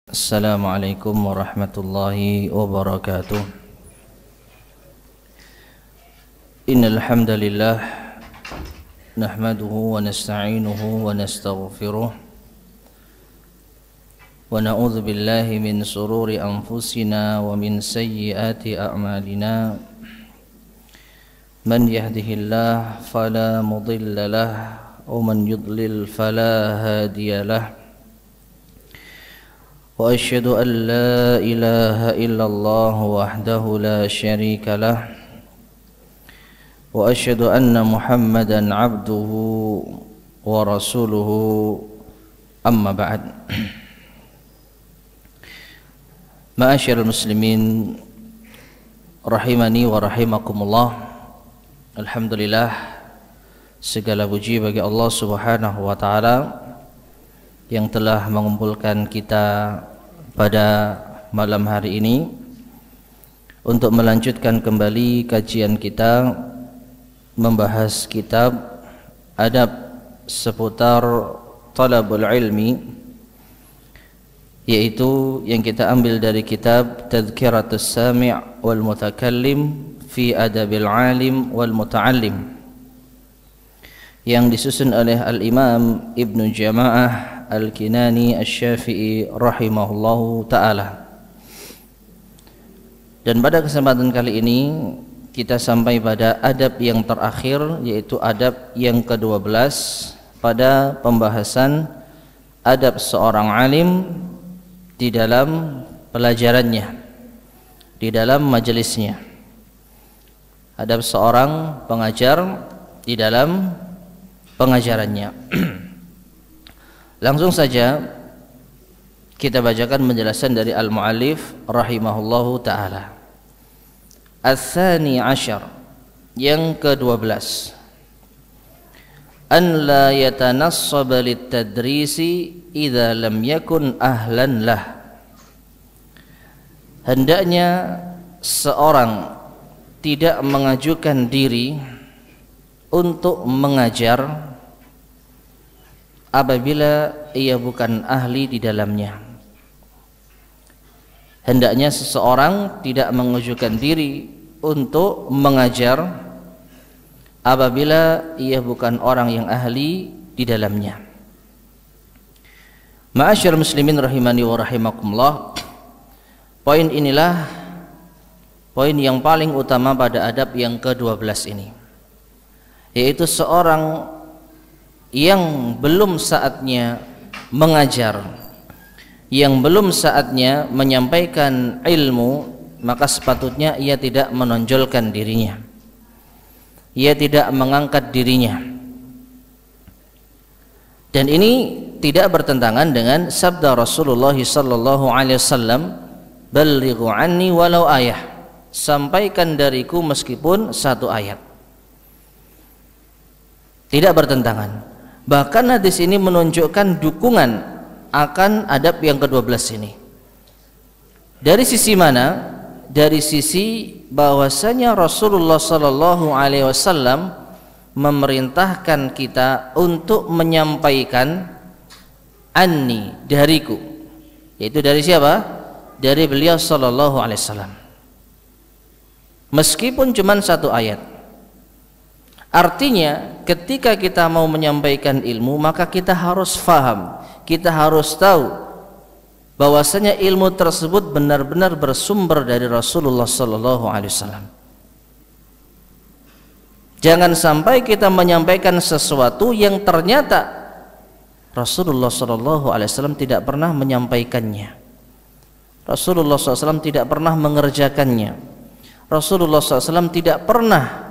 Assalamualaikum warahmatullahi wabarakatuh. Innal hamdalillah nahmaduhu wa nasta'inuhu wa nastaghfiruh wa na'udzu billahi min sururi anfusina wa min sayyiati a'malina. Man yahdihillahu fala mudilla lahu wa man yudlil fala hadiya lahu. وأشهد أن لا إله إلا الله وحده لا شريك له وأشهد أن محمدا عبده ورسوله أما بعد. Ma'asyiral muslimin rahimani wa rahimakumullah. Alhamdulillah, segala puji bagi Allah Subhanahu wa taala yang telah mengumpulkan kita pada malam hari ini untuk melanjutkan kembali kajian kita membahas kitab adab seputar talabul ilmi, yaitu yang kita ambil dari kitab Tadhkiratus Sami' wal Mutakallim fi Adabil Alim wal Muta'allim yang disusun oleh Al-Imam Ibnu Jama'ah Al-Kinani Asy-Syafi'i rahimahullahu ta'ala. Dan pada kesempatan kali ini kita sampai pada adab yang terakhir, yaitu adab yang ke-12 pada pembahasan adab seorang alim di dalam pelajarannya, di dalam majelisnya. Adab seorang pengajar di dalam pengajarannya. Langsung saja kita bacakan penjelasan dari al-muallif rahimahullahu ta'ala. Ats-tsani asyar, yang ke-12, an la yatanassaba lit-tadrisi idza lam yakun ahlan lah. Hendaknya seorang tidak mengajukan diri untuk mengajar apabila ia bukan ahli di dalamnya. Hendaknya seseorang tidak mengajukan diri untuk mengajar apabila ia bukan orang yang ahli di dalamnya. Ma'asyiral muslimin rahimani wa rahimakumullah. Poin inilah poin yang paling utama pada adab yang ke-12 ini, yaitu seorang yang belum saatnya mengajar, yang belum saatnya menyampaikan ilmu, maka sepatutnya ia tidak menonjolkan dirinya, ia tidak mengangkat dirinya. Dan ini tidak bertentangan dengan sabda Rasulullah sallallahu alaihi wasallam, "Ballighu anni walau ayah." Sampaikan dariku meskipun satu ayat. Tidak bertentangan. Bahkan hadis ini menunjukkan dukungan akan adab yang ke-12 ini. Dari sisi mana? Dari sisi bahwasanya Rasulullah sallallahu alaihi wasallam memerintahkan kita untuk menyampaikan anni, dariku. Yaitu dari siapa? Dari beliau sallallahu alaihi wasallam. Meskipun cuma satu ayat. Artinya ketika kita mau menyampaikan ilmu, maka kita harus faham, kita harus tahu bahwasanya ilmu tersebut benar-benar bersumber dari Rasulullah sallallahu alaihi wasallam. Jangan sampai kita menyampaikan sesuatu yang ternyata Rasulullah sallallahu alaihi wasallam tidak pernah menyampaikannya. Rasulullah SAW tidak pernah mengerjakannya. Rasulullah SAW tidak pernah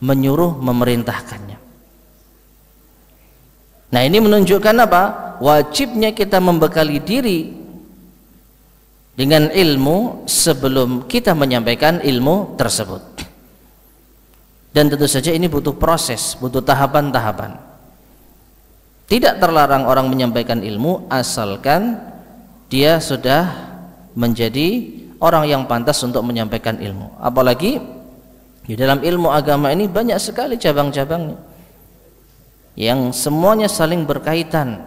menyuruh, memerintahkannya. Nah, ini menunjukkan apa? Wajibnya kita membekali diri dengan ilmu sebelum kita menyampaikan ilmu tersebut. Dan tentu saja ini butuh proses, butuh tahapan-tahapan. Tidak terlarang orang menyampaikan ilmu asalkan dia sudah menjadi orang yang pantas untuk menyampaikan ilmu. Apalagi di dalam ilmu agama ini banyak sekali cabang-cabangnya yang semuanya saling berkaitan,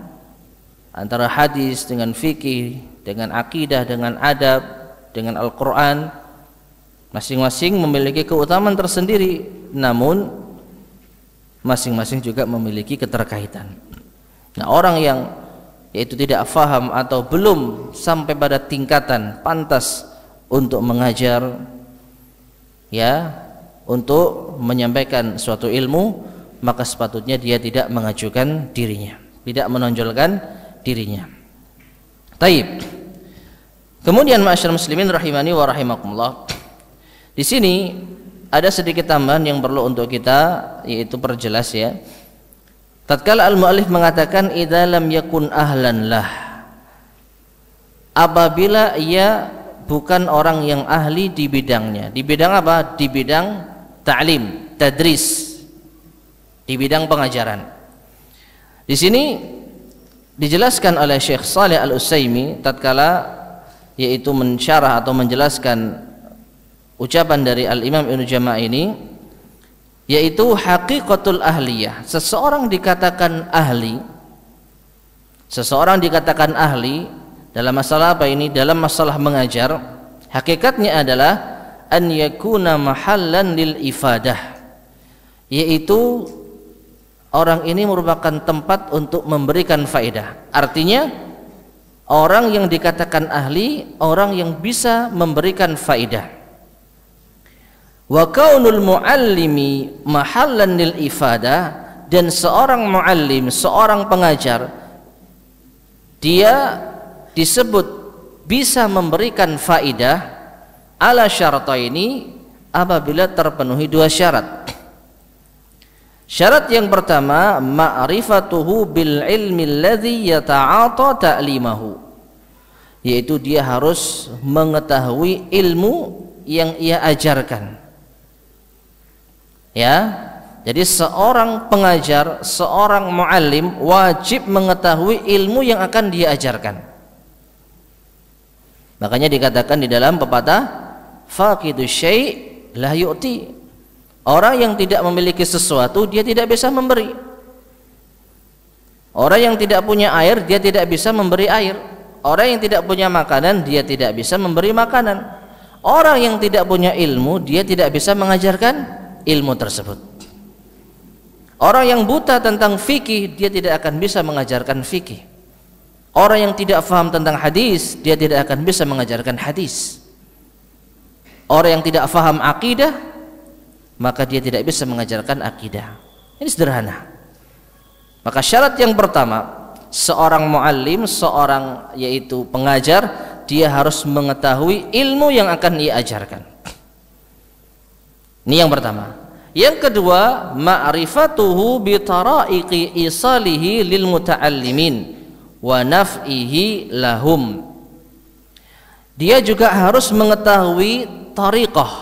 antara hadis dengan fikih, dengan akidah, dengan adab, dengan Al-Quran. Masing-masing memiliki keutamaan tersendiri, namun masing-masing juga memiliki keterkaitan. Nah, orang yang yaitu tidak faham atau belum sampai pada tingkatan pantas untuk mengajar, ya, untuk menyampaikan suatu ilmu, maka sepatutnya dia tidak mengajukan dirinya, tidak menonjolkan dirinya. Taib. Kemudian ma'asyiral muslimin rahimani wa rahimakumullah. Di sini ada sedikit tambahan yang perlu untuk kita yaitu perjelas, ya. Tatkala al-mu'allif mengatakan idza lam yakun ahlan lah, apabila ia bukan orang yang ahli di bidangnya. Di bidang apa? Di bidang ta'lim, tadris, di bidang pengajaran. Di sini dijelaskan oleh Syekh Shalih Al-Utsaimin tatkala yaitu mensyarah atau menjelaskan ucapan dari Al-Imam Ibnu Jama' ini, yaitu haqiqatul ahliyah. Seseorang dikatakan ahli, seseorang dikatakan ahli dalam masalah apa ini? Dalam masalah mengajar, hakikatnya adalah an yakuna mahallan lil ifadah, yaitu orang ini merupakan tempat untuk memberikan faedah. Artinya orang yang dikatakan ahli, orang yang bisa memberikan faedah. Wa kaunul muallimi mahallan lil ifadah, dan seorang muallim, seorang pengajar, dia disebut bisa memberikan faedah ala syarataini, apabila terpenuhi dua syarat. Syarat yang pertama, ma'rifatuhu bil ilmi alladhi yata'ata ta'limahu, yaitu dia harus mengetahui ilmu yang ia ajarkan. Ya, jadi seorang pengajar, seorang muallim wajib mengetahui ilmu yang akan dia ajarkan. Makanya dikatakan di dalam pepatah, faqidu syai' la yu'ti. Orang yang tidak memiliki sesuatu, dia tidak bisa memberi. Orang yang tidak punya air, dia tidak bisa memberi air. Orang yang tidak punya makanan, dia tidak bisa memberi makanan. Orang yang tidak punya ilmu, dia tidak bisa mengajarkan ilmu tersebut. Orang yang buta tentang fikih, dia tidak akan bisa mengajarkan fikih. Orang yang tidak faham tentang hadis, dia tidak akan bisa mengajarkan hadis. Orang yang tidak faham akidah, maka dia tidak bisa mengajarkan akidah. Ini sederhana. Maka syarat yang pertama, seorang muallim, seorang yaitu pengajar, dia harus mengetahui ilmu yang akan ia ajarkan. Ini yang pertama. Yang kedua, ma'rifatuhu bi taraiqi isalihi lil muta'allimin wa naf'ihi lahum. Dia juga harus mengetahui tariqah.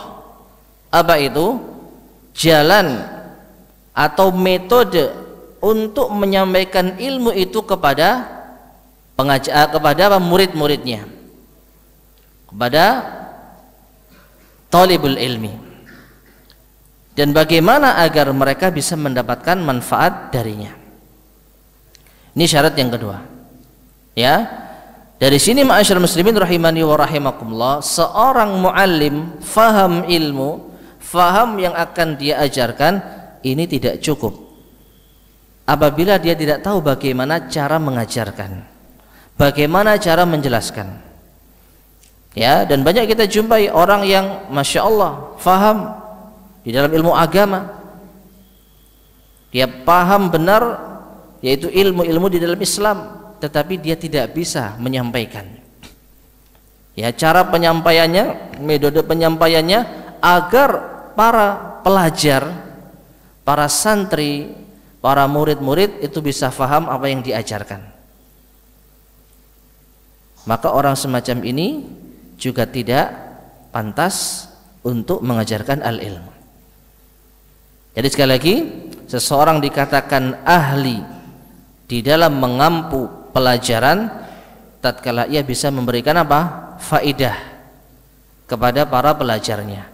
Apa itu? Jalan atau metode untuk menyampaikan ilmu itu kepada pengajar, kepada murid-muridnya, kepada talibul ilmi, dan bagaimana agar mereka bisa mendapatkan manfaat darinya. Ini syarat yang kedua. Ya, dari sini ma'asyiral muslimin rahimani wa rahimakumullah, seorang muallim faham ilmu, faham yang akan dia ajarkan, ini tidak cukup apabila dia tidak tahu bagaimana cara mengajarkan, bagaimana cara menjelaskan. Ya, dan banyak kita jumpai orang yang masya Allah faham di dalam ilmu agama, dia paham benar yaitu ilmu-ilmu di dalam Islam, tetapi dia tidak bisa menyampaikan. Ya, cara penyampaiannya, metode penyampaiannya agar para pelajar, para santri, para murid-murid itu bisa faham apa yang diajarkan. Maka orang semacam ini juga tidak pantas untuk mengajarkan al-ilmu. Jadi sekali lagi, seseorang dikatakan ahli di dalam mengampu pelajaran tatkala ia bisa memberikan apa? Faidah kepada para pelajarnya.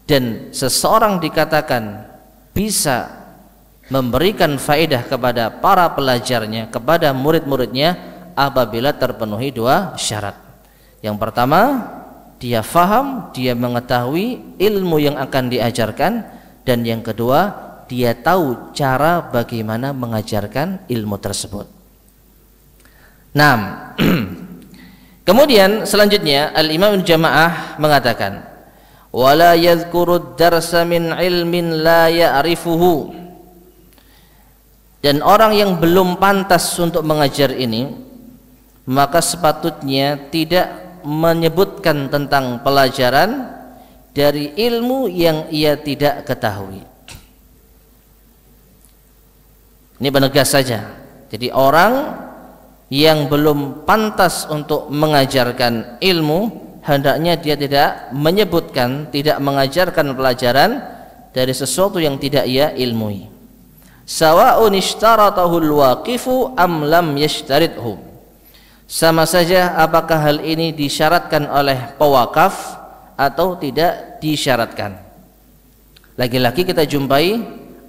Dan seseorang dikatakan bisa memberikan faedah kepada para pelajarnya, kepada murid-muridnya, apabila terpenuhi dua syarat. Yang pertama, dia faham, dia mengetahui ilmu yang akan diajarkan, dan yang kedua, dia tahu cara bagaimana mengajarkan ilmu tersebut. Nah, kemudian selanjutnya Al-Imam Jamaah mengatakan, wala yadhkuru darsa min ilmin la ya'rifuhu. Dan orang yang belum pantas untuk mengajar ini, maka sepatutnya tidak menyebutkan tentang pelajaran dari ilmu yang ia tidak ketahui. Ini penegas saja. Jadi orang yang belum pantas untuk mengajarkan ilmu, hendaknya dia tidak menyebutkan, tidak mengajarkan pelajaran dari sesuatu yang tidak ia ilmui. Sawa'un ishtaratahu al-waqifu am lam yashtarithu. Sama saja apakah hal ini disyaratkan oleh pewakaf atau tidak disyaratkan. Lagi-lagi kita jumpai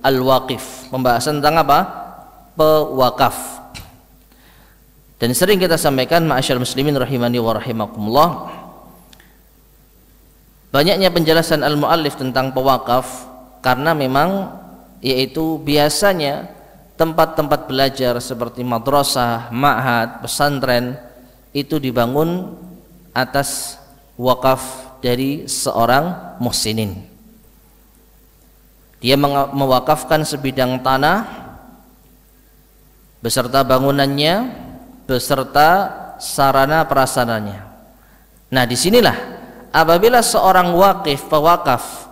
al-waqif, pembahasan tentang apa? Pewakaf. Dan sering kita sampaikan, ma'asyar muslimin rahimani wa rahimakumullah, banyaknya penjelasan al-muallif tentang pewakaf karena memang yaitu biasanya tempat-tempat belajar seperti madrasah, ma'had, pesantren itu dibangun atas wakaf dari seorang muhsinin. Dia mewakafkan sebidang tanah beserta bangunannya, beserta sarana prasarananya. Nah, disinilah apabila seorang pewakaf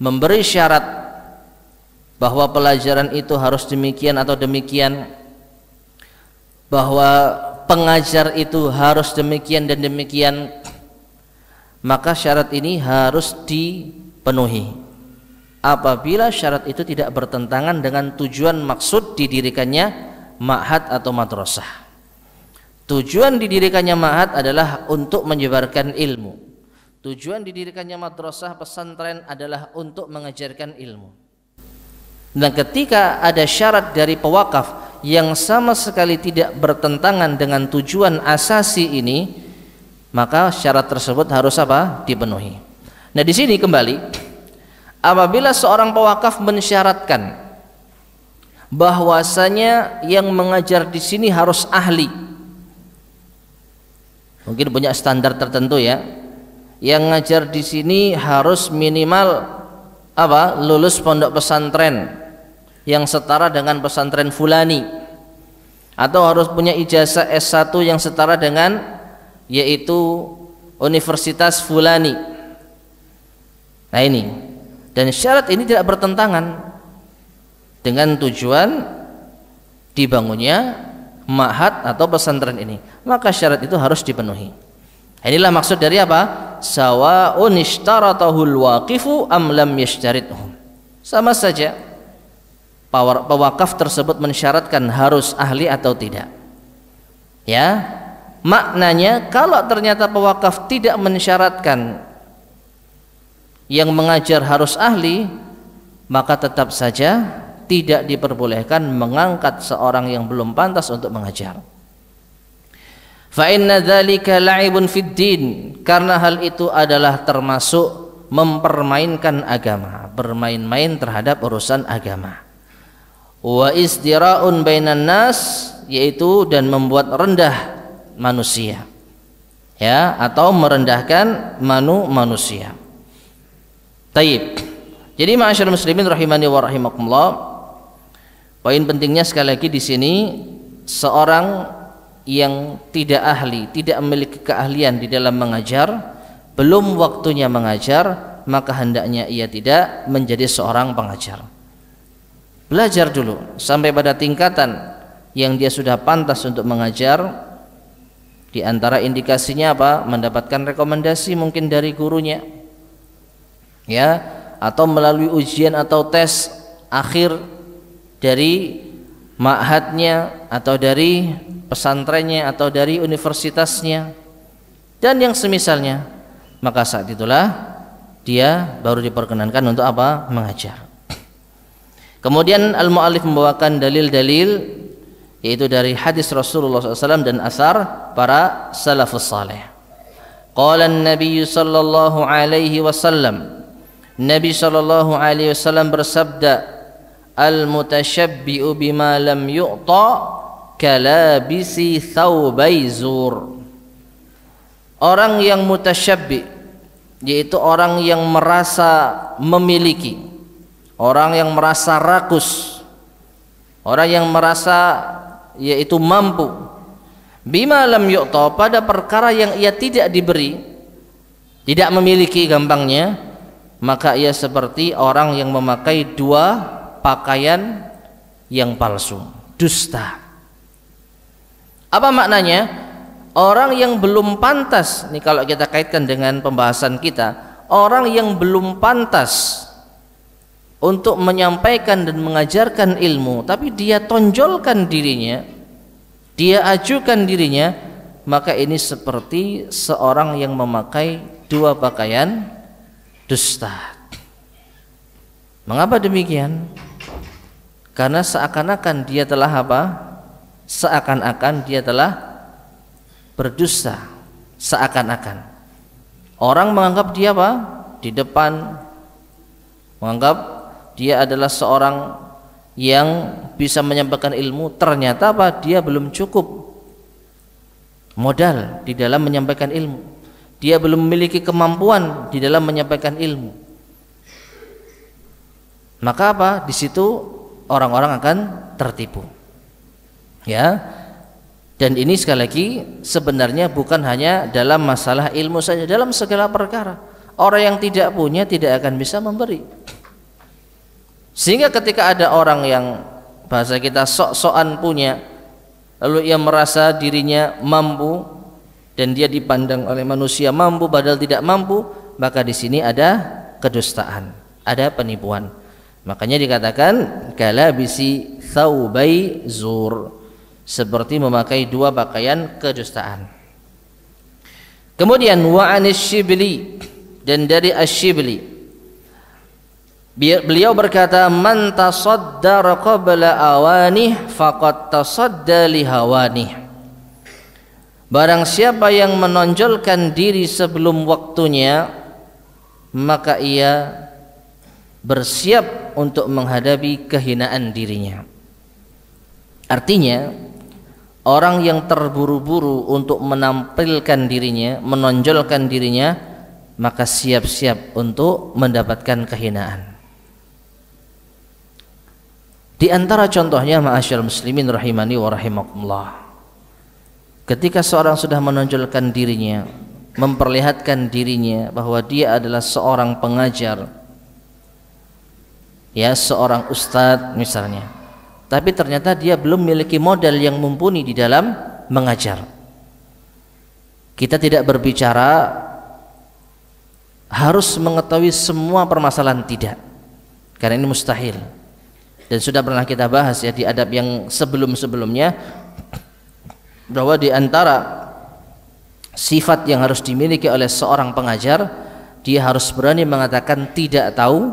memberi syarat bahwa pelajaran itu harus demikian atau demikian, bahwa pengajar itu harus demikian dan demikian, maka syarat ini harus dipenuhi. Apabila syarat itu tidak bertentangan dengan tujuan maksud didirikannya ma'had atau madrasah. Tujuan didirikannya ma'had adalah untuk menyebarkan ilmu. Tujuan didirikannya madrasah, pesantren adalah untuk mengajarkan ilmu. Dan ketika ada syarat dari pewakaf yang sama sekali tidak bertentangan dengan tujuan asasi ini, maka syarat tersebut harus apa? Dipenuhi. Nah, di sini kembali, apabila seorang pewakaf mensyaratkan bahwasanya yang mengajar di sini harus ahli, mungkin punya standar tertentu ya, yang ngajar di sini harus minimal apa? Lulus pondok pesantren yang setara dengan pesantren fulani, atau harus punya ijazah S1 yang setara dengan yaitu universitas fulani. Nah, ini, dan syarat ini tidak bertentangan dengan tujuan dibangunnya ma'had atau pesantren ini, maka syarat itu harus dipenuhi. Inilah maksud dari apa? Sawa'un ishtaratahul waqifu am lam yashtarithu. Sama saja pewakaf tersebut mensyaratkan harus ahli atau tidak. Ya, maknanya kalau ternyata pewakaf tidak mensyaratkan yang mengajar harus ahli, maka tetap saja tidak diperbolehkan mengangkat seorang yang belum pantas untuk mengajar. Fa inna dzalika la'ibun fid din, karena hal itu adalah termasuk mempermainkan agama, bermain-main terhadap urusan agama. Wa istira'un bainan nas, yaitu dan membuat rendah manusia, ya, atau merendahkan manusia. Taib. Jadi ma'asyarul muslimin rahimani wa rahimakumullah, poin pentingnya sekali lagi di sini, seorang yang tidak ahli, tidak memiliki keahlian di dalam mengajar, belum waktunya mengajar, maka hendaknya ia tidak menjadi seorang pengajar. Belajar dulu sampai pada tingkatan yang dia sudah pantas untuk mengajar. Di antara indikasinya apa? Mendapatkan rekomendasi mungkin dari gurunya, ya, atau melalui ujian atau tes akhir dari ma'hadnya atau dari pesantrennya atau dari universitasnya dan yang semisalnya, maka saat itulah dia baru diperkenankan untuk apa? Mengajar. Kemudian al-mu'allif membawakan dalil-dalil, yaitu dari hadis Rasulullah SAW dan asar para salafus saleh. Qala an-nabiy sallallahu alaihi wasallam, Nabi sallallahu alaihi wasallam bersabda, al-mutashabbi'u bima lam yu'ta kalabisi thawbai zur. Orang yang mutasyabbi, yaitu orang yang merasa memiliki, orang yang merasa rakus, orang yang merasa yaitu mampu, bima lam yu'ta, pada perkara yang ia tidak diberi, tidak memiliki gampangnya, maka ia seperti orang yang memakai dua pakaian yang palsu, dusta. Apa maknanya? Orang yang belum pantas, nih kalau kita kaitkan dengan pembahasan kita, orang yang belum pantas untuk menyampaikan dan mengajarkan ilmu, tapi dia tonjolkan dirinya, dia ajukan dirinya, maka ini seperti seorang yang memakai dua pakaian dusta. Mengapa demikian? Karena seakan-akan dia telah apa? Seakan-akan dia telah berdusta. Seakan-akan orang menganggap dia apa? Di depan menganggap dia adalah seorang yang bisa menyampaikan ilmu, ternyata apa? Dia belum cukup modal di dalam menyampaikan ilmu, dia belum memiliki kemampuan di dalam menyampaikan ilmu. Maka apa? Di situ orang-orang akan tertipu, ya. Dan ini sekali lagi sebenarnya bukan hanya dalam masalah ilmu saja, dalam segala perkara. Orang yang tidak punya tidak akan bisa memberi. Sehingga ketika ada orang yang bahasa kita sok-sokan punya, lalu ia merasa dirinya mampu dan dia dipandang oleh manusia mampu padahal tidak mampu, maka di sini ada kedustaan, ada penipuan. Makanya dikatakan kalabisi thawbai zur, seperti memakai dua pakaian kedustaan. Kemudian wa anisy-Syibli, dan dari Asy-Syibli beliau berkata, man tasaddara qabla awanih faqad tasadda li hawanih. Barang siapa yang menonjolkan diri sebelum waktunya, maka ia bersiap untuk menghadapi kehinaan dirinya. Artinya orang yang terburu-buru untuk menampilkan dirinya, menonjolkan dirinya, maka siap-siap untuk mendapatkan kehinaan. Di antara contohnya, ma'asyiral muslimin rahimani wa rahimakumullah, ketika seorang sudah menonjolkan dirinya, memperlihatkan dirinya bahwa dia adalah seorang pengajar, ya, seorang ustadz misalnya, tapi ternyata dia belum memiliki modal yang mumpuni di dalam mengajar. Kita tidak berbicara harus mengetahui semua permasalahan, tidak, karena ini mustahil. Dan sudah pernah kita bahas ya di adab yang sebelum-sebelumnya, bahwa di antara sifat yang harus dimiliki oleh seorang pengajar, dia harus berani mengatakan tidak tahu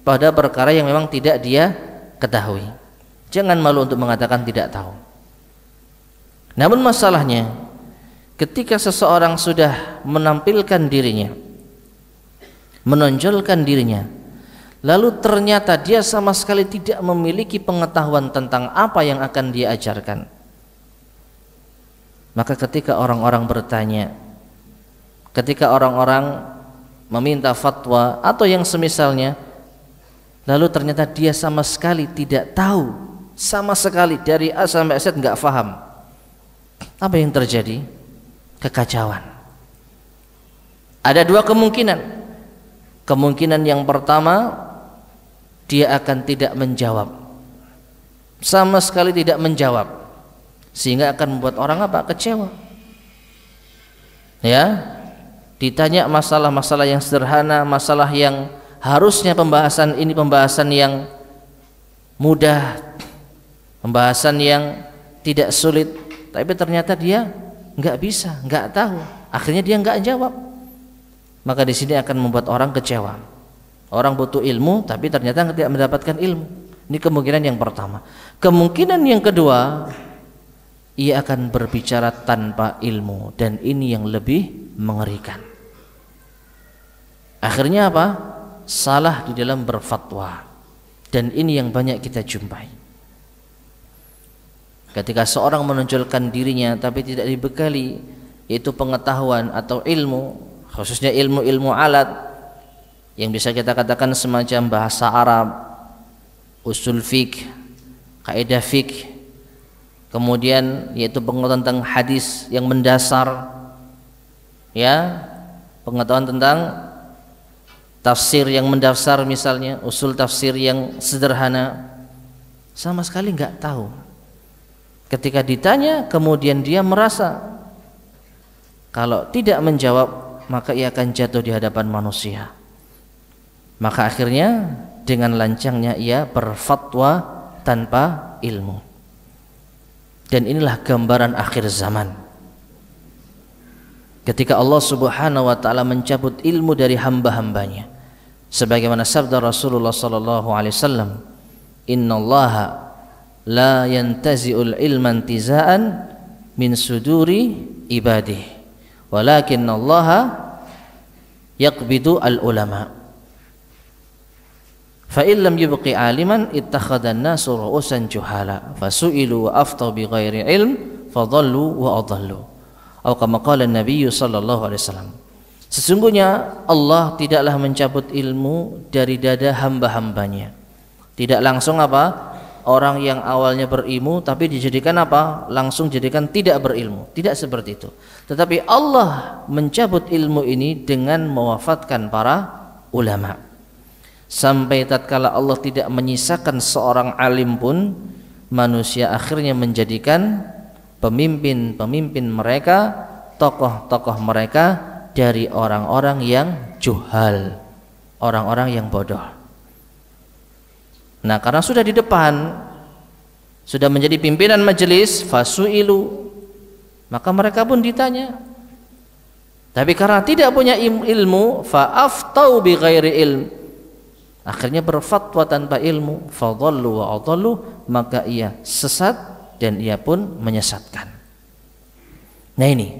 pada perkara yang memang tidak dia ketahui. Jangan malu untuk mengatakan tidak tahu. Namun masalahnya, ketika seseorang sudah menampilkan dirinya, menonjolkan dirinya, lalu ternyata dia sama sekali tidak memiliki pengetahuan tentang apa yang akan dia ajarkan, maka ketika orang-orang bertanya, ketika orang-orang meminta fatwa atau yang semisalnya, lalu ternyata dia sama sekali tidak tahu, sama sekali dari A sampai Z nggak paham, apa yang terjadi? Kekacauan. Ada dua kemungkinan. Kemungkinan yang pertama, dia akan tidak menjawab, sama sekali tidak menjawab, sehingga akan membuat orang apa? Kecewa. Ya, ditanya masalah-masalah yang sederhana, masalah yang harusnya pembahasan ini pembahasan yang mudah, pembahasan yang tidak sulit, tapi ternyata dia nggak bisa, nggak tahu, akhirnya dia nggak jawab. Maka di sini akan membuat orang kecewa. Orang butuh ilmu tapi ternyata tidak mendapatkan ilmu. Ini kemungkinan yang pertama. Kemungkinan yang kedua, ia akan berbicara tanpa ilmu, dan ini yang lebih mengerikan. Akhirnya apa? Salah di dalam berfatwa. Dan ini yang banyak kita jumpai. Ketika seorang menonjolkan dirinya tapi tidak dibekali yaitu pengetahuan atau ilmu, khususnya ilmu-ilmu alat yang bisa kita katakan semacam bahasa Arab, usul fiqh, kaidah fiqh, kemudian yaitu pengetahuan tentang hadis yang mendasar, ya, pengetahuan tentang tafsir yang mendasar, misalnya usul tafsir yang sederhana, sama sekali nggak tahu. Ketika ditanya kemudian dia merasa kalau tidak menjawab maka ia akan jatuh di hadapan manusia. Maka akhirnya dengan lancangnya ia berfatwa tanpa ilmu. Dan inilah gambaran akhir zaman. Ketika Allah Subhanahu wa taala mencabut ilmu dari hamba-hambanya, sebagaimana sabda Rasulullah sallallahu alaihi wasallam, "Innallaha la yantazi'ul ilma intiza'an min suduri ibadihi, walakinallaha yaqbidu al-ulama." Fa illam yubqi aliman ittakhadha an-nasu ru'usan juhala fasu'ilu wa aftau bighairi ilm fadhallu wa adallu. Atau kama qala Nabi sallallahu alaihi wasallam. Sesungguhnya Allah tidaklah mencabut ilmu dari dada hamba-hambanya. Tidak langsung apa? Orang yang awalnya berilmu tapi dijadikan apa? Langsung jadikan tidak berilmu. Tidak seperti itu. Tetapi Allah mencabut ilmu ini dengan mewafatkan para ulama. Sampai tatkala Allah tidak menyisakan seorang alim pun, manusia akhirnya menjadikan pemimpin-pemimpin mereka, tokoh-tokoh mereka dari orang-orang yang juhal, orang-orang yang bodoh. Nah, karena sudah di depan, sudah menjadi pimpinan majelis, fasu'ilu, maka mereka pun ditanya. Tapi karena tidak punya ilmu, fa'aftau bi ghairi ilm, akhirnya berfatwa tanpa ilmu, fadhallu wa adallu, maka ia sesat dan ia pun menyesatkan. Nah ini,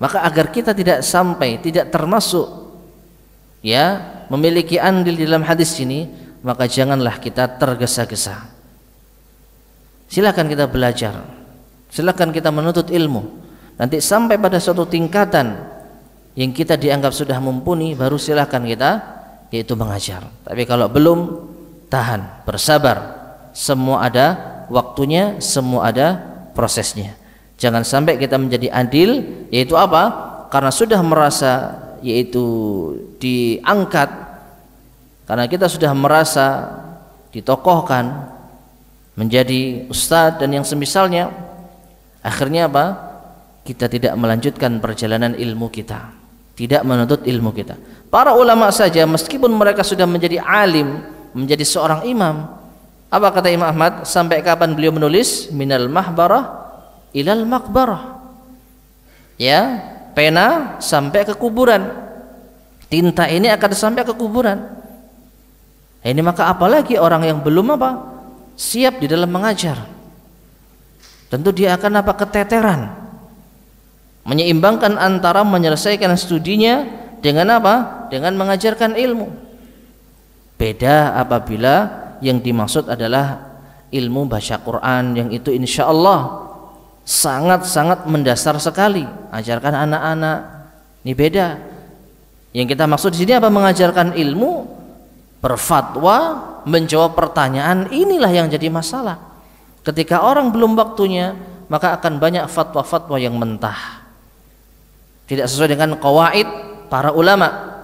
maka agar kita tidak sampai, tidak termasuk ya memiliki andil di dalam hadis ini, maka janganlah kita tergesa-gesa. Silakan kita belajar, silakan kita menuntut ilmu. Nanti sampai pada suatu tingkatan yang kita dianggap sudah mumpuni, baru silakan kita yaitu mengajar. Tapi kalau belum, tahan, bersabar. Semua ada waktunya, semua ada prosesnya. Jangan sampai kita menjadi adil, yaitu apa? Karena sudah merasa yaitu diangkat, karena kita sudah merasa ditokohkan menjadi ustadz dan yang semisalnya, akhirnya apa? Kita tidak melanjutkan perjalanan ilmu kita, tidak menuntut ilmu kita. Para ulama saja meskipun mereka sudah menjadi alim, menjadi seorang imam, apa kata Imam Ahmad? Sampai kapan beliau menulis? Minal mahbarah ilal maqbarah. Ya, pena sampai ke kuburan. Tinta ini akan sampai ke kuburan. Ini maka apalagi orang yang belum apa? Siap di dalam mengajar. Tentu dia akan apa? Keteteran. Menyeimbangkan antara menyelesaikan studinya dengan apa? Dengan mengajarkan ilmu. Beda apabila yang dimaksud adalah ilmu baca Quran, yang itu insya Allah sangat-sangat mendasar sekali. Ajarkan anak-anak, ini beda. Yang kita maksud di sini apa? Mengajarkan ilmu, berfatwa, menjawab pertanyaan, inilah yang jadi masalah. Ketika orang belum waktunya, maka akan banyak fatwa-fatwa yang mentah, tidak sesuai dengan qawaid para ulama.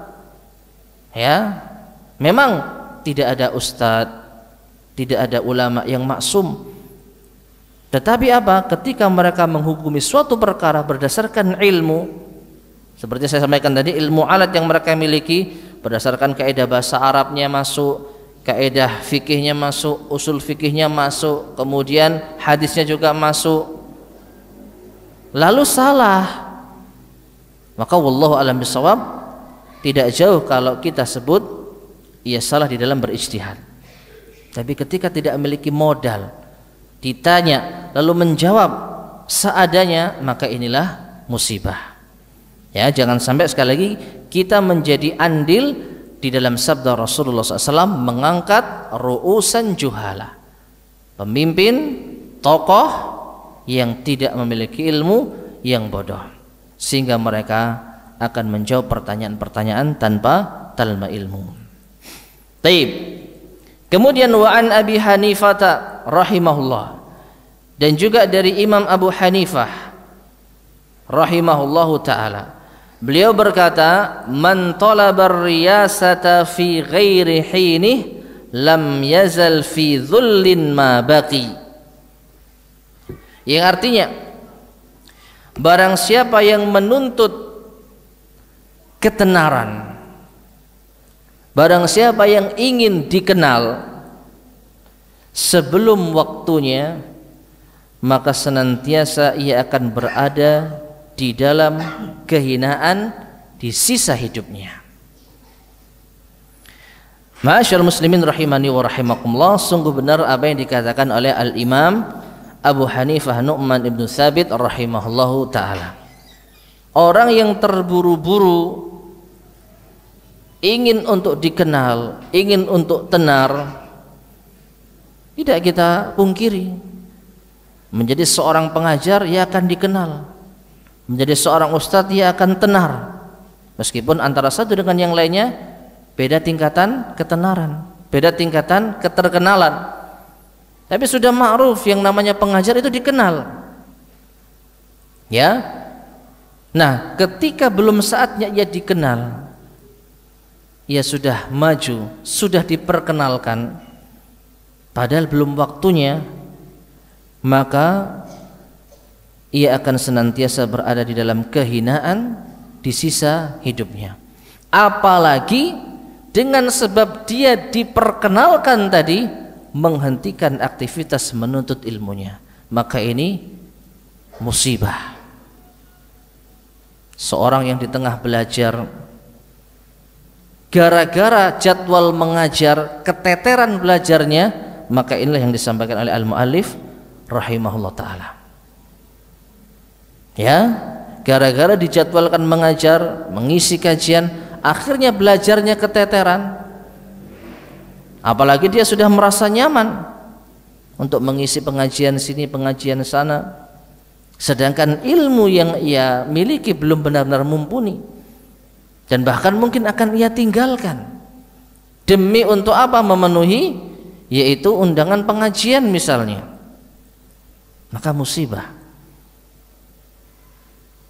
Ya, memang tidak ada ustadz, tidak ada ulama yang maksum. Tetapi apa? Ketika mereka menghukumi suatu perkara berdasarkan ilmu, seperti saya sampaikan tadi, ilmu alat yang mereka miliki berdasarkan kaidah bahasa Arabnya masuk, kaidah fikihnya masuk, usul fikihnya masuk, kemudian hadisnya juga masuk, lalu salah, maka wallahu alam bisawab, tidak jauh kalau kita sebut ia salah di dalam berijtihad. Tapi ketika tidak memiliki modal, ditanya lalu menjawab seadanya, maka inilah musibah. Ya, jangan sampai sekali lagi kita menjadi andil di dalam sabda Rasulullah SAW mengangkat ru'usan juhala, pemimpin, tokoh yang tidak memiliki ilmu, yang bodoh, sehingga mereka akan menjawab pertanyaan-pertanyaan tanpa talma ilmu. Taib. Kemudian wa an Abi Hanifah rahimahullah, dan juga dari Imam Abu Hanifah rahimahullahu taala, beliau berkata, man talabar riyasata fi ghairi hinih lam yazal fi dhullin ma baqi. Yang artinya, barang siapa yang menuntut ketenaran, barang siapa yang ingin dikenal sebelum waktunya, maka senantiasa ia akan berada di dalam kehinaan di sisa hidupnya. Ma'asyiral muslimin rahimani wa rahimakumullah, sungguh benar apa yang dikatakan oleh Al-Imam Abu Hanifah Nu'man ibn Thabit rahimahullahu ta'ala. Orang yang terburu-buru ingin untuk dikenal, ingin untuk tenar, tidak kita pungkiri, menjadi seorang pengajar ia akan dikenal, menjadi seorang ustadz ia akan tenar, meskipun antara satu dengan yang lainnya beda tingkatan ketenaran, beda tingkatan keterkenalan, tapi sudah ma'ruf yang namanya pengajar itu dikenal. Ya, nah ketika belum saatnya ia dikenal, ia sudah maju, sudah diperkenalkan, padahal belum waktunya, maka ia akan senantiasa berada di dalam kehinaan di sisa hidupnya. Apalagi dengan sebab dia diperkenalkan tadi menghentikan aktivitas menuntut ilmunya, maka ini musibah. Seorang yang di tengah belajar, gara-gara jadwal mengajar keteteran belajarnya, maka inilah yang disampaikan oleh al-muallif rahimahullah ta'ala. Ya, gara-gara dijadwalkan mengajar, mengisi kajian, akhirnya belajarnya keteteran. Apalagi dia sudah merasa nyaman untuk mengisi pengajian sini, pengajian sana, sedangkan ilmu yang ia miliki belum benar-benar mumpuni, dan bahkan mungkin akan ia tinggalkan demi untuk apa? Memenuhi yaitu undangan pengajian misalnya. Maka musibah.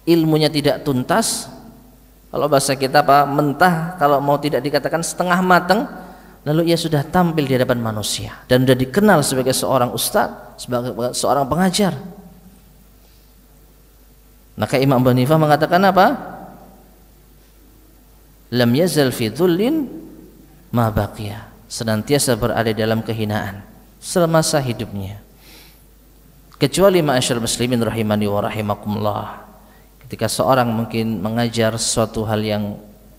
Ilmunya tidak tuntas, kalau bahasa kita apa? Mentah, kalau mau tidak dikatakan setengah matang, lalu ia sudah tampil di hadapan manusia dan sudah dikenal sebagai seorang ustadz, sebagai seorang pengajar. Maka Imam Abu Hanifah mengatakan apa? Lam yazal fi dhullin ma baqiya, senantiasa berada dalam kehinaan semasa hidupnya. Kecuali ma'asyar muslimin rahimani wa rahimakumullah, ketika seorang mungkin mengajar sesuatu hal yang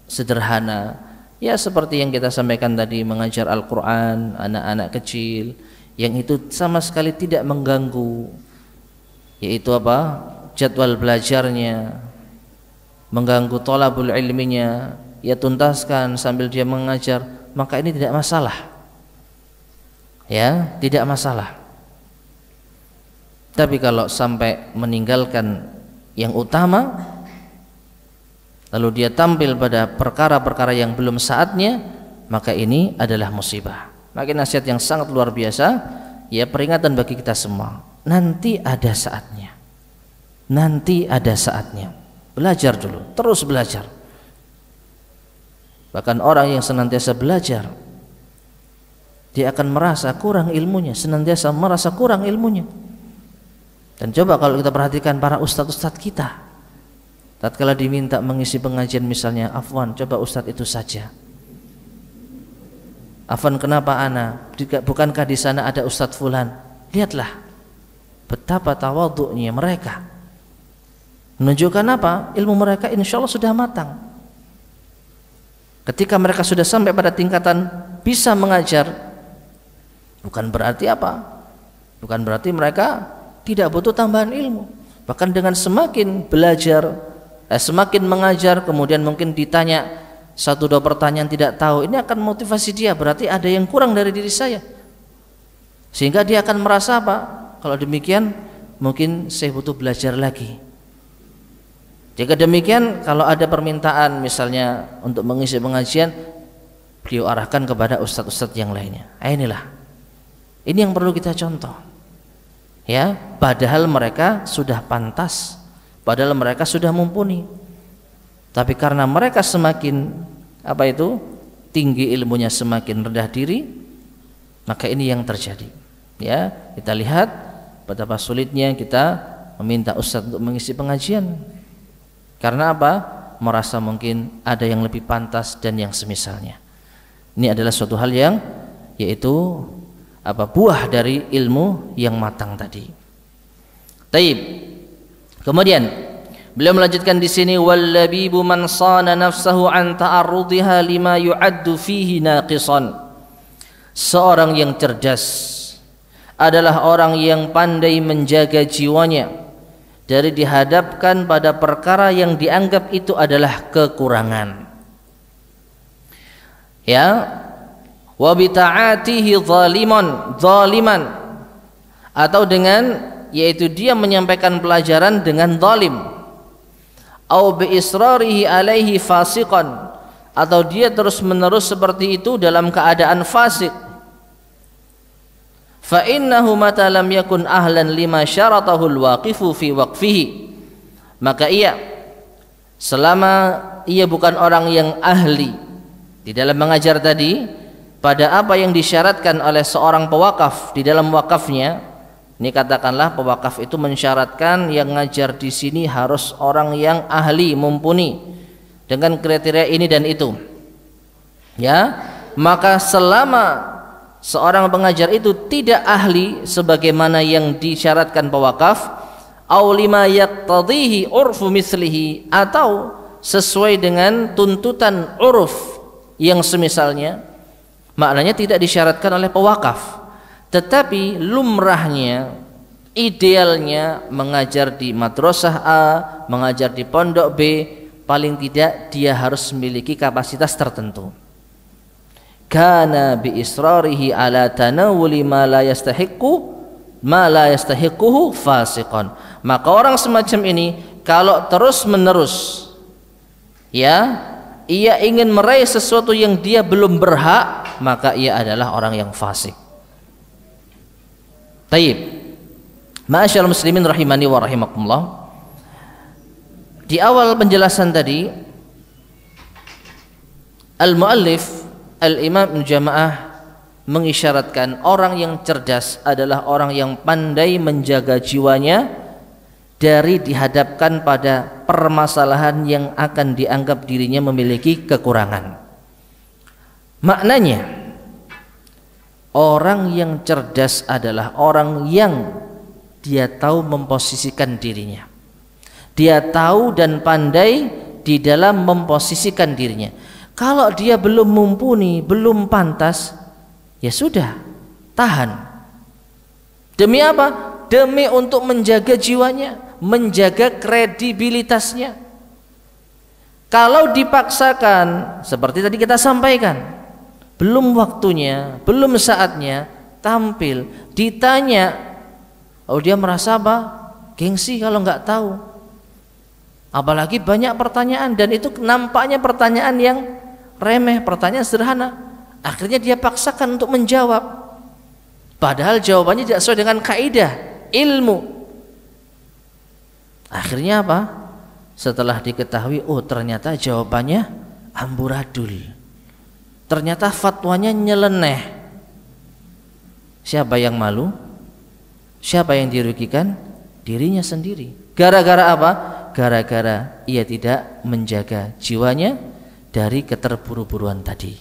sederhana, ya seperti yang kita sampaikan tadi, mengajar Al-Quran anak-anak kecil, yang itu sama sekali tidak mengganggu yaitu apa? Jadwal belajarnya, mengganggu thalabul ilminya, ia tuntaskan sambil dia mengajar, maka ini tidak masalah. Ya, tidak masalah. Tapi kalau sampai meninggalkan yang utama, lalu dia tampil pada perkara-perkara yang belum saatnya, maka ini adalah musibah. Maka nasihat yang sangat luar biasa, ya peringatan bagi kita semua. Nanti ada saatnya. Nanti ada saatnya. Belajar dulu, terus belajar. Bahkan orang yang senantiasa belajar, dia akan merasa kurang ilmunya, senantiasa merasa kurang ilmunya. Dan coba kalau kita perhatikan para ustadz-ustadz kita, tatkala diminta mengisi pengajian misalnya, afwan, coba ustadz itu saja. Afwan, kenapa ana? Bukankah di sana ada ustadz fulan? Lihatlah betapa tawadhu'nya mereka. Menunjukkan apa? Ilmu mereka insya Allah sudah matang. Ketika mereka sudah sampai pada tingkatan bisa mengajar, bukan berarti apa? Bukan berarti mereka tidak butuh tambahan ilmu. Bahkan dengan semakin belajar, semakin mengajar, kemudian mungkin ditanya satu dua pertanyaan tidak tahu, ini akan motivasi dia, berarti ada yang kurang dari diri saya, sehingga dia akan merasa apa? Kalau demikian mungkin saya butuh belajar lagi. Jika demikian, kalau ada permintaan misalnya untuk mengisi pengajian, beliau arahkan kepada ustadz-ustadz yang lainnya. Inilah, ini yang perlu kita contoh, ya. Padahal mereka sudah pantas, padahal mereka sudah mumpuni, tapi karena mereka semakin tinggi ilmunya, semakin rendah diri, maka ini yang terjadi. Ya, kita lihat betapa sulitnya kita meminta ustadz untuk mengisi pengajian. Karena apa? Merasa mungkin ada yang lebih pantas dan yang semisalnya. Ini adalah suatu hal yang yaitu buah dari ilmu yang matang tadi. Taib. Kemudian beliau melanjutkan di sini, wallabibu man sana nafsahu an ta'arrudiha lima yu'addu fihi naqisan. Seorang yang cerdas adalah orang yang pandai menjaga jiwanya dari dihadapkan pada perkara yang dianggap itu adalah kekurangan. Ya, wa bita'atihi zaliman, atau dengan yaitu dia menyampaikan pelajaran dengan zalim, au bi israrihi alaihi fasiqan, atau dia terus-menerus seperti itu dalam keadaan fasik. Fa innahu mata lam yakun ahlan lima syaratahu alwaqifu fi waqfihi, maka ia selama ia bukan orang yang ahli di dalam mengajar tadi pada apa yang disyaratkan oleh seorang pewakaf di dalam wakafnya. Ini katakanlah pewakaf itu mensyaratkan yang ngajar di sini harus orang yang ahli, mumpuni dengan kriteria ini dan itu, ya. Maka selama seorang pengajar itu tidak ahli sebagaimana yang disyaratkan pewakaf, aw lima yaqtadhihi urfu mislihi, atau sesuai dengan tuntutan uruf yang semisalnya, maknanya tidak disyaratkan oleh pewakaf, tetapi lumrahnya, idealnya mengajar di madrasah A, mengajar di pondok B, paling tidak dia harus memiliki kapasitas tertentu. Kana bi israrihi ala tanawuli ma la yastahiquhu fasiqan. Maka orang semacam ini kalau terus menerus, ya, ia ingin meraih sesuatu yang dia belum berhak, maka ia adalah orang yang fasik. Taib. Ma'asyiral muslimin rahimani wa rahimakumullah. Di awal penjelasan tadi, al-muallif Al-Imam Jamaah mengisyaratkan orang yang cerdas adalah orang yang pandai menjaga jiwanya dari dihadapkan pada permasalahan yang akan dianggap dirinya memiliki kekurangan. Maknanya, orang yang cerdas adalah orang yang dia tahu memposisikan dirinya. Dia tahu dan pandai di dalam memposisikan dirinya. Kalau dia belum mumpuni, belum pantas, ya sudah, tahan. Demi apa? Demi untuk menjaga jiwanya, menjaga kredibilitasnya. Kalau dipaksakan, seperti tadi kita sampaikan, belum waktunya, belum saatnya tampil, ditanya, oh dia merasa apa? Gengsi kalau nggak tahu. Apalagi banyak pertanyaan, dan itu nampaknya pertanyaan yang remeh, pertanyaan sederhana. Akhirnya dia paksakan untuk menjawab, padahal jawabannya tidak sesuai dengan kaidah ilmu. Akhirnya apa? Setelah diketahui, oh ternyata jawabannya amburadul, ternyata fatwanya nyeleneh. Siapa yang malu? Siapa yang dirugikan? Dirinya sendiri. Gara-gara apa? Gara-gara ia tidak menjaga jiwanya dari keterburu-buruan tadi.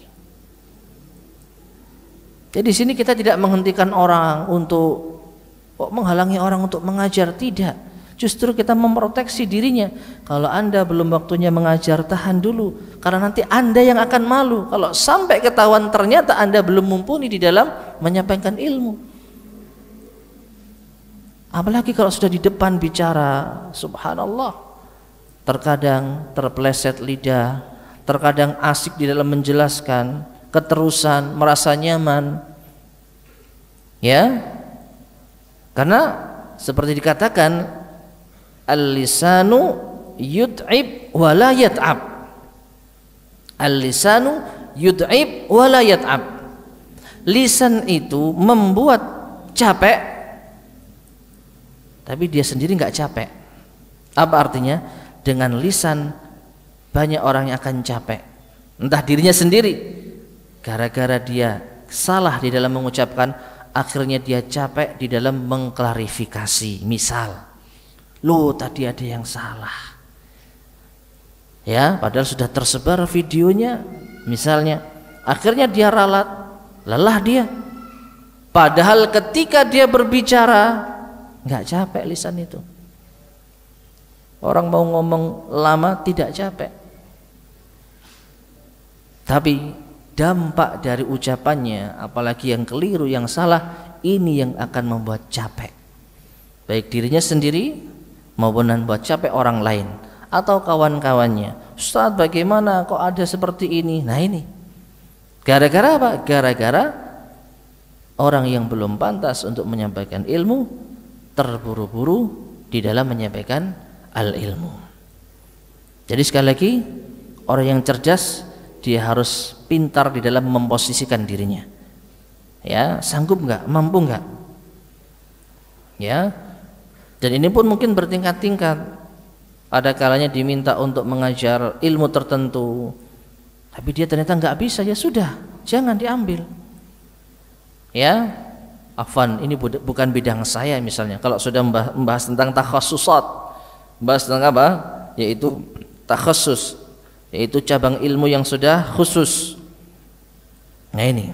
Jadi di sini kita tidak menghentikan orang untuk menghalangi orang untuk mengajar, tidak. Justru kita memproteksi dirinya. Kalau Anda belum waktunya mengajar, tahan dulu, karena nanti Anda yang akan malu kalau sampai ketahuan ternyata Anda belum mumpuni di dalam menyampaikan ilmu. Apalagi kalau sudah di depan bicara, subhanallah, terkadang terpeleset lidah, terkadang asik di dalam menjelaskan, keterusan, merasa nyaman. Ya, karena seperti dikatakan, al-lisanu yud'ib wa la yat'ab. Al-lisanu yud'ib wa la yat'ab. Lisan itu membuat capek, tapi dia sendiri nggak capek. Apa artinya? Dengan lisan banyak orang yang akan capek, entah dirinya sendiri, gara-gara dia salah di dalam mengucapkan, akhirnya dia capek di dalam mengklarifikasi. Misal, loh tadi ada yang salah, ya, padahal sudah tersebar videonya misalnya, akhirnya dia ralat, lelah dia, padahal ketika dia berbicara nggak capek lisan itu. Orang mau ngomong lama tidak capek, tapi dampak dari ucapannya, apalagi yang keliru, yang salah, ini yang akan membuat capek baik dirinya sendiri maupun membuat capek orang lain atau kawan-kawannya. Ustaz, bagaimana kok ada seperti ini? Nah ini gara-gara apa? Gara-gara orang yang belum pantas untuk menyampaikan ilmu terburu-buru di dalam menyampaikan al-ilmu. Jadi sekali lagi, orang yang cerdas dia harus pintar di dalam memposisikan dirinya. Ya, sanggup nggak, mampu nggak? Ya, dan ini pun mungkin bertingkat-tingkat. Ada kalanya diminta untuk mengajar ilmu tertentu, tapi dia ternyata nggak bisa, ya sudah, jangan diambil. Ya, afwan, ini bukan bidang saya misalnya. Kalau sudah membahas tentang takhassusat, bahas tentang apa? Yaitu takhassus, yaitu cabang ilmu yang sudah khusus. Nah ini,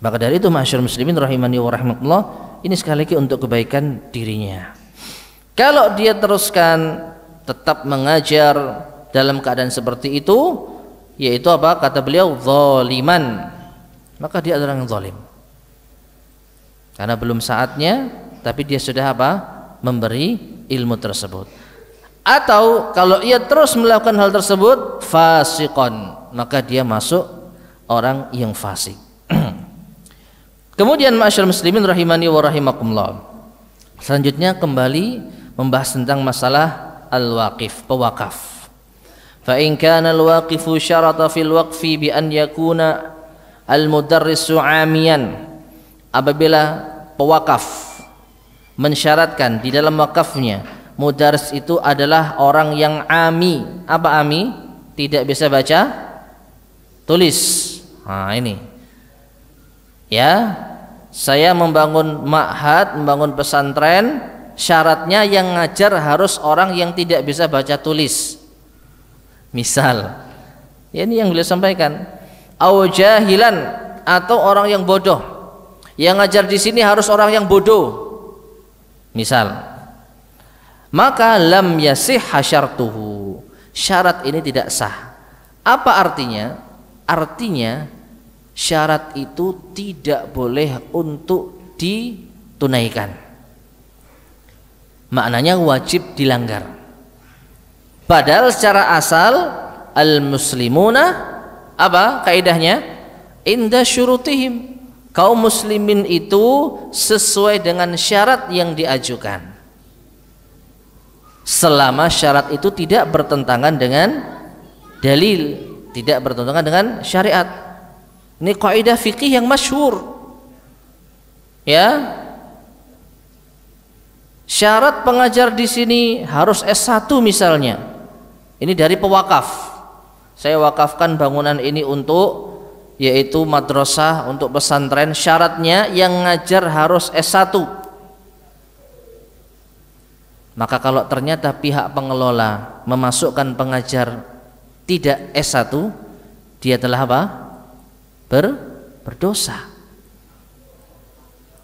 maka dari itu ma'asyiral muslimin rahimani wa rahimakumullah, ini sekali lagi untuk kebaikan dirinya. Kalau dia teruskan tetap mengajar dalam keadaan seperti itu, yaitu apa? Kata beliau, zaliman, maka dia adalah yang zalim. Karena belum saatnya, tapi dia sudah apa? Memberi ilmu tersebut. Atau kalau ia terus melakukan hal tersebut, fasiqon, maka dia masuk orang yang fasik. Kemudian ma'asyiral muslimin rahimani wa rahimakumullah, selanjutnya kembali membahas tentang masalah al-waqif, pewakaf. Fa in kana al-waqifu syarata fil waqfi bi an yakuna al-mudarrisu 'amiyan, apabila pewakaf mensyaratkan di dalam wakafnya mudaris itu adalah orang yang ami. Apa ami? Tidak bisa baca tulis. Nah ini, ya, saya membangun ma'had, membangun pesantren, syaratnya yang ngajar harus orang yang tidak bisa baca tulis. Misal, ya ini yang beliau sampaikan. Au jahilan, atau orang yang bodoh. Yang ngajar di sini harus orang yang bodoh. Misal, maka lam yasih hasyartuhu, syarat ini tidak sah. Apa artinya? Artinya syarat itu tidak boleh untuk ditunaikan, maknanya wajib dilanggar. Padahal secara asal al-muslimuna, apa kaidahnya? Inda syurutihim, kaum muslimin itu sesuai dengan syarat yang diajukan, selama syarat itu tidak bertentangan dengan dalil, tidak bertentangan dengan syariat. Ini kaidah fikih yang masyhur, ya. Syarat pengajar di sini harus S1 misalnya. Ini dari pewakaf. Saya wakafkan bangunan ini untuk, yaitu madrasah, untuk pesantren, syaratnya yang ngajar harus S1. Maka kalau ternyata pihak pengelola memasukkan pengajar tidak S1, dia telah apa? Berdosa,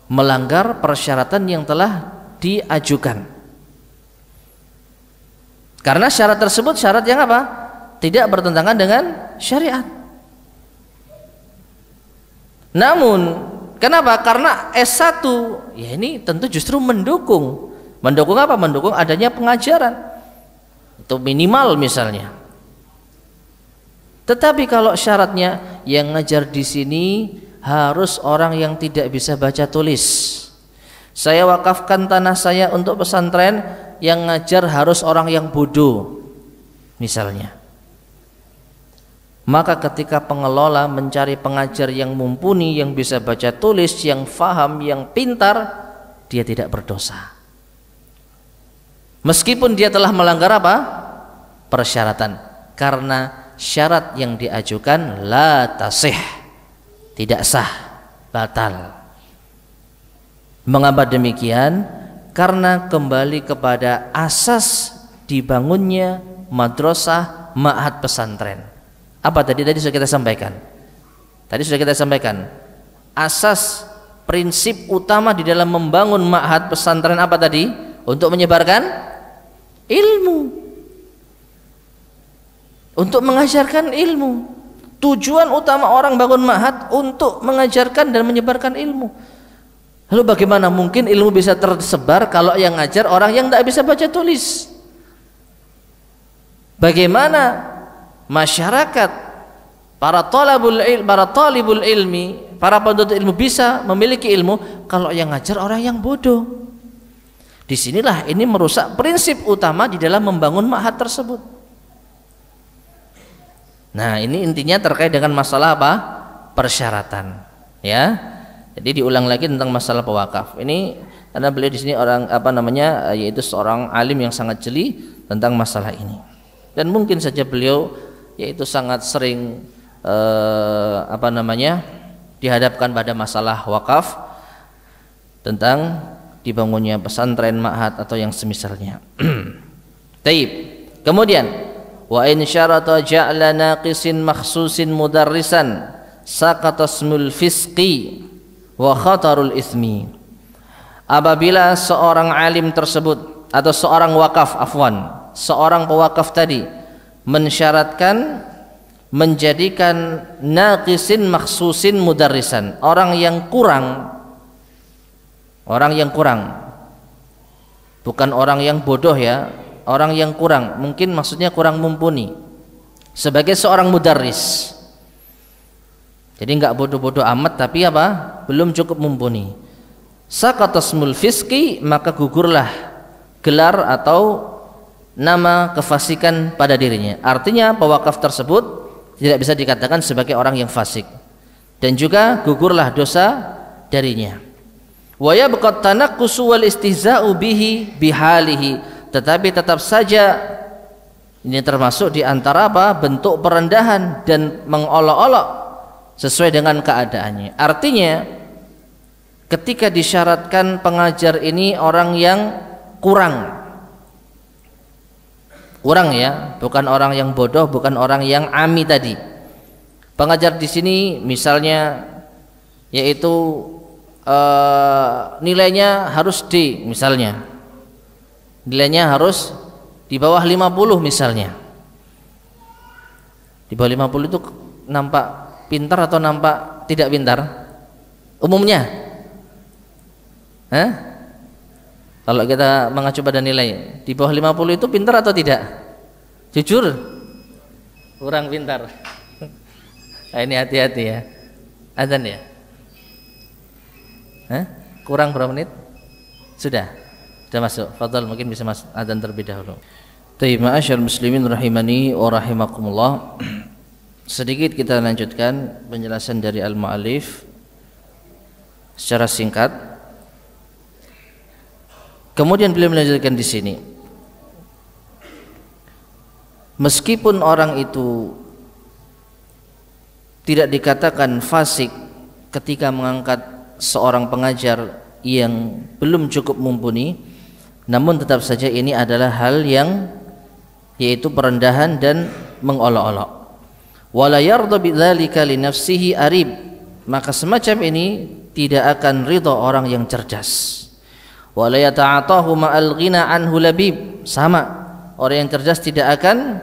melanggar persyaratan yang telah diajukan. Karena syarat tersebut syarat yang apa? Tidak bertentangan dengan syariat. Namun kenapa? Karena S1 ya ini tentu justru mendukung apa? Mendukung adanya pengajaran. itu minimal misalnya. Tetapi kalau syaratnya yang ngajar di sini harus orang yang tidak bisa baca tulis, saya wakafkan tanah saya untuk pesantren, yang ngajar harus orang yang bodoh misalnya, maka ketika pengelola mencari pengajar yang mumpuni, yang bisa baca tulis, yang faham, yang pintar, dia tidak berdosa meskipun dia telah melanggar apa? Persyaratan, karena syarat yang diajukan la tasih, tidak sah, batal. Mengapa demikian? Karena kembali kepada asas dibangunnya madrasah ma'had pesantren. Apa tadi sudah kita sampaikan? Tadi sudah kita sampaikan asas prinsip utama di dalam membangun ma'had pesantren apa tadi? Untuk menyebarkan ilmu, untuk mengajarkan ilmu. Tujuan utama orang bangun ma'had untuk mengajarkan dan menyebarkan ilmu. Lalu bagaimana mungkin ilmu bisa tersebar kalau yang ngajar orang yang tidak bisa baca tulis? Bagaimana masyarakat, para talibul ilmi, para penuntut ilmu bisa memiliki ilmu kalau yang ngajar orang yang bodoh? Disinilah ini merusak prinsip utama di dalam membangun ma'had tersebut. Nah, ini intinya terkait dengan masalah apa? Persyaratan, ya. Jadi diulang lagi tentang masalah pewakaf. Ini karena beliau di sini orang yaitu seorang alim yang sangat jeli tentang masalah ini. Dan mungkin saja beliau yaitu sangat sering dihadapkan pada masalah wakaf tentang dibangunnya pesantren, ma'had atau yang semisalnya. Taib. Kemudian wa in syarata ja'la naqisin makhsusin mudarrisan saqata ismul fisqi wa khatarul ismi. Apabila seorang alim tersebut atau seorang seorang pewakaf tadi mensyaratkan menjadikan naqisin makhsusin mudarrisan, orang yang kurang, bukan orang yang bodoh ya, orang yang kurang, mungkin maksudnya kurang mumpuni, sebagai seorang mudarris. Jadi enggak bodoh-bodoh amat, tapi apa? Belum cukup mumpuni. Saqatasmul fisqi, maka gugurlah gelar atau nama kefasikan pada dirinya. Artinya pewakaf tersebut tidak bisa dikatakan sebagai orang yang fasik, dan juga gugurlah dosa darinya. Wa yabqa tanaqqusu wal istihza'u bihi bihalihi, tetapi tetap saja ini termasuk di antara bentuk perendahan dan mengolok-olok sesuai dengan keadaannya. Artinya ketika disyaratkan pengajar ini orang yang kurang ya, bukan orang yang bodoh, bukan orang yang ami tadi. Pengajar di sini misalnya yaitu nilainya harus D misalnya, nilainya harus di bawah 50 misalnya. Di bawah 50 itu nampak pintar atau nampak tidak pintar umumnya? Kalau kita mengacu pada nilai di bawah 50 itu pintar atau tidak? Jujur kurang pintar. Nah, ini hati-hati ya. Azan ya? Kurang berapa menit? Sudah masuk. Fadhal, mungkin bisa masuk azan terlebih dahulu. Tayyib, ma'asyar muslimin rahimani wa rahimakumullah. Sedikit kita lanjutkan penjelasan dari al-mu'allif secara singkat. Kemudian beliau melanjutkan di sini, meskipun orang itu tidak dikatakan fasik ketika mengangkat seorang pengajar yang belum cukup mumpuni, namun tetap saja ini adalah hal yang yaitu perendahan dan mengolok-olok. Wala yarda bidzalika li nafsihi arib, maka semacam ini tidak akan ridha orang yang cerdas. Wala yata'atahu ma'al ghina anhu labib, sama orang yang cerdas tidak akan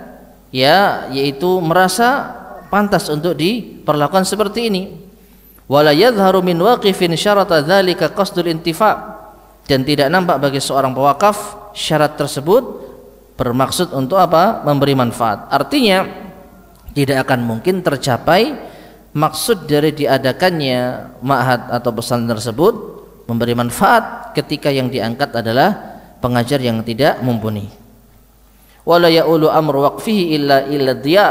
yaitu merasa pantas untuk diperlakukan seperti ini. Wala yadhharu min waqifin syarata dzalika qasdul intifa, dan tidak nampak bagi seorang pewakaf syarat tersebut bermaksud untuk apa? Memberi manfaat. Artinya tidak akan mungkin tercapai maksud dari diadakannya ma'had atau pesantren tersebut, memberi manfaat, ketika yang diangkat adalah pengajar yang tidak mumpuni. Wala ya'ulu amru waqfihi illa diya,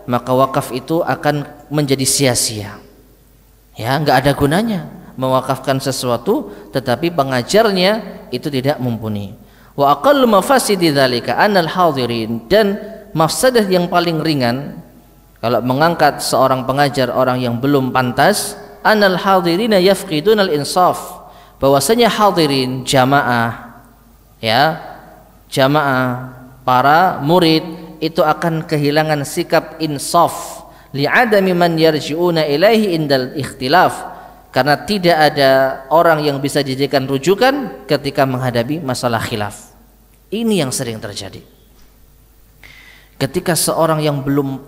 maka wakaf itu akan menjadi sia-sia. Ya, enggak ada gunanya mewakafkan sesuatu tetapi pengajarnya itu tidak mumpuni. Wa aqallu mafasidi dzalika anal hadirin, dan mafsadah yang paling ringan kalau mengangkat seorang pengajar orang yang belum pantas, anal hadirina yafqidunal insaf, bahwasanya hadirin jamaah, ya, jamaah para murid itu akan kehilangan sikap insaf, li'adami man yarji'una ilaihi indal ikhtilaf, karena tidak ada orang yang bisa dijadikan rujukan ketika menghadapi masalah khilaf. Ini yang sering terjadi ketika seorang yang belum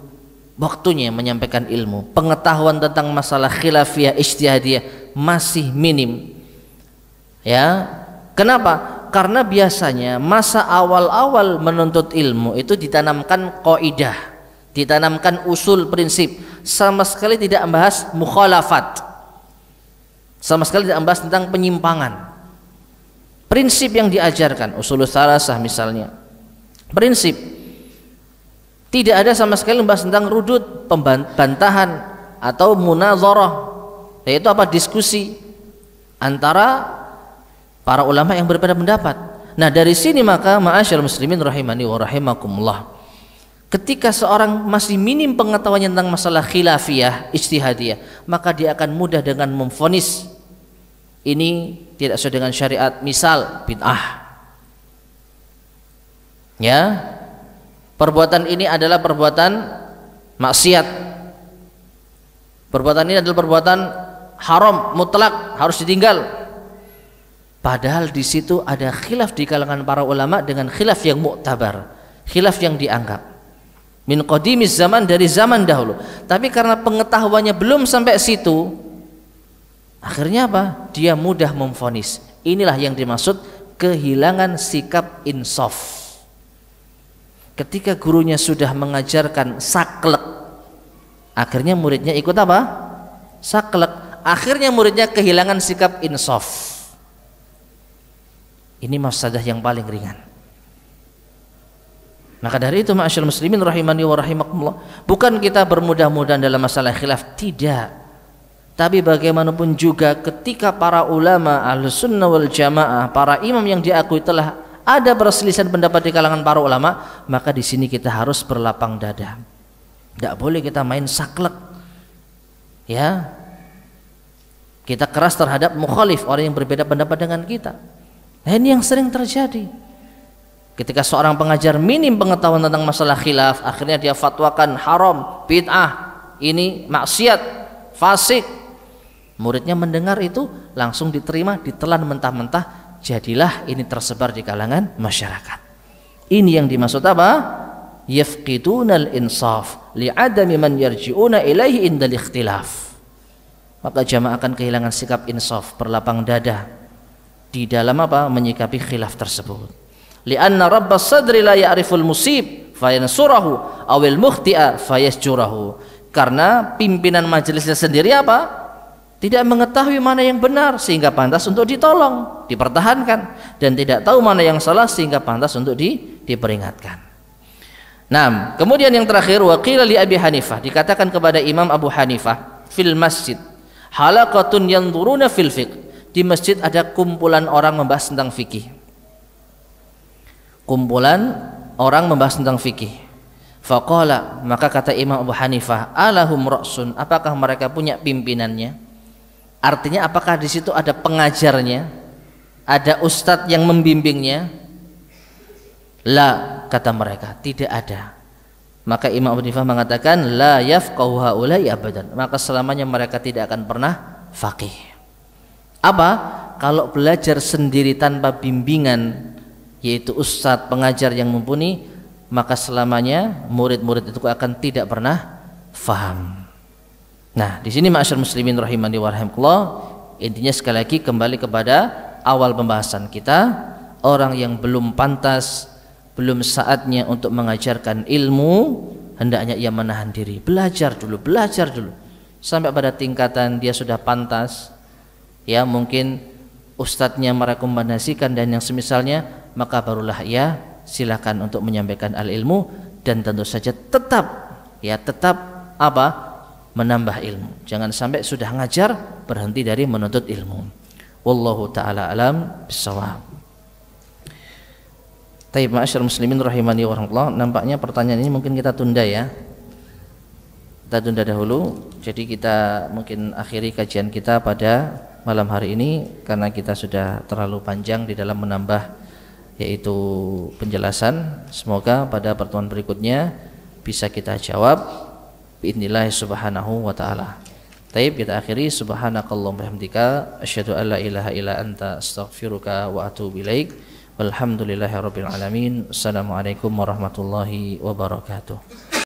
waktunya menyampaikan ilmu, pengetahuan tentang masalah khilafiyah ijtihadiyah masih minim. Ya, kenapa? Karena biasanya masa awal-awal menuntut ilmu itu ditanamkan kaidah, ditanamkan usul prinsip, sama sekali tidak membahas mukhalafat, sama sekali tidak membahas tentang penyimpangan. Prinsip yang diajarkan usulul salasah misalnya, prinsip, tidak ada sama sekali membahas tentang rudud, pembantahan atau munazarah, yaitu apa? Diskusi antara para ulama yang berbeda pendapat. Nah, dari sini maka ma'asyiral muslimin rahimani wa rahimakumullah, ketika seorang masih minim pengetahuan tentang masalah khilafiyah ijtihadiyah, maka dia akan mudah dengan memvonis ini tidak sesuai dengan syariat, misal bid'ah. Ya, perbuatan ini adalah perbuatan maksiat, perbuatan ini adalah perbuatan haram mutlak, harus ditinggal. Padahal di situ ada khilaf di kalangan para ulama dengan khilaf yang mu'tabar, khilaf yang dianggap min qadimiz zaman, dari zaman dahulu. Tapi karena pengetahuannya belum sampai situ, akhirnya apa? Dia mudah memvonis. Inilah yang dimaksud kehilangan sikap insaf. Ketika gurunya sudah mengajarkan saklek, akhirnya muridnya ikut apa? Saklek. Akhirnya muridnya kehilangan sikap insaf. Ini mafsadah yang paling ringan. Maka dari itu ma'asyiral muslimin rahimani wa rahimakumullah, bukan kita bermudah-mudahan dalam masalah khilaf, tidak. Tapi bagaimanapun juga ketika para ulama Ahlussunnah wal Jamaah, para imam yang diakui telah ada perselisihan pendapat di kalangan para ulama, maka di sini kita harus berlapang dada. Tidak boleh kita main saklek. Ya. Kita keras terhadap mukhalif, orang yang berbeda pendapat dengan kita. Nah, ini yang sering terjadi. Ketika seorang pengajar minim pengetahuan tentang masalah khilaf, akhirnya dia fatwakan haram, bid'ah, ini maksiat, fasik. Muridnya mendengar itu langsung diterima, ditelan mentah-mentah, jadilah ini tersebar di kalangan masyarakat. Ini yang dimaksud apa? Yafqidunal insaf li'adami man yarji'una ilaihi indal ikhtilaf. Maka jamaah akan kehilangan sikap insaf, berlapang dada di dalam apa? Menyikapi khilaf tersebut. Li'anna rabbas sadri la ya'riful musib fayansurahu awil mukhti'a fayasjurahu. Karena pimpinan majelisnya sendiri apa? Tidak mengetahui mana yang benar sehingga pantas untuk ditolong, dipertahankan, dan tidak tahu mana yang salah sehingga pantas untuk diperingatkan. Nah, kemudian yang terakhir, waqila li Abi Hanifah, dikatakan kepada Imam Abu Hanifah fil masjid halaqatun yanzuruna fil fiqh. Di masjid ada kumpulan orang membahas tentang fikih. Kumpulan orang membahas tentang fikih. Faqala, maka kata Imam Abu Hanifah, alahum ra'sun, apakah mereka punya pimpinannya? Artinya apakah di situ ada pengajarnya? Ada ustadz yang membimbingnya? La, kata mereka, tidak ada. Maka Imam Abu Hanifah mengatakan la yafqahu haula'i abadan, maka selamanya mereka tidak akan pernah faqih. Apa? Kalau belajar sendiri tanpa bimbingan, yaitu ustadz pengajar yang mumpuni, maka selamanya murid-murid itu akan tidak pernah faham. Nah, di sini ma'asyar muslimin rahimani wa rahimakumullah, intinya sekali lagi kembali kepada awal pembahasan kita, orang yang belum pantas belum saatnya untuk mengajarkan ilmu, hendaknya ia menahan diri, belajar dulu sampai pada tingkatan dia sudah pantas, ya mungkin ustadznya merekomendasikan dan yang semisalnya, maka barulah ia silakan untuk menyampaikan al-ilmu, dan tentu saja tetap apa? Menambah ilmu. Jangan sampai sudah ngajar berhenti dari menuntut ilmu. Wallahu taala alam bissawab. Taib ma'asyar muslimin rahimani wa rahmatullah. Nampaknya pertanyaan ini mungkin kita tunda ya. Kita tunda dahulu. Jadi kita mungkin akhiri kajian kita pada malam hari ini karena kita sudah terlalu panjang di dalam menambah yaitu penjelasan. Semoga pada pertemuan berikutnya bisa kita jawab biidznillah subhanahu wa ta'ala. Taib, kita akhiri. Subhanakallahumma bihamdika asyhadu an la ilaha illa anta astaghfiruka wa atubu ilaik. Walhamdulillahirabbil alamin. Assalamualaikum warahmatullahi wabarakatuh.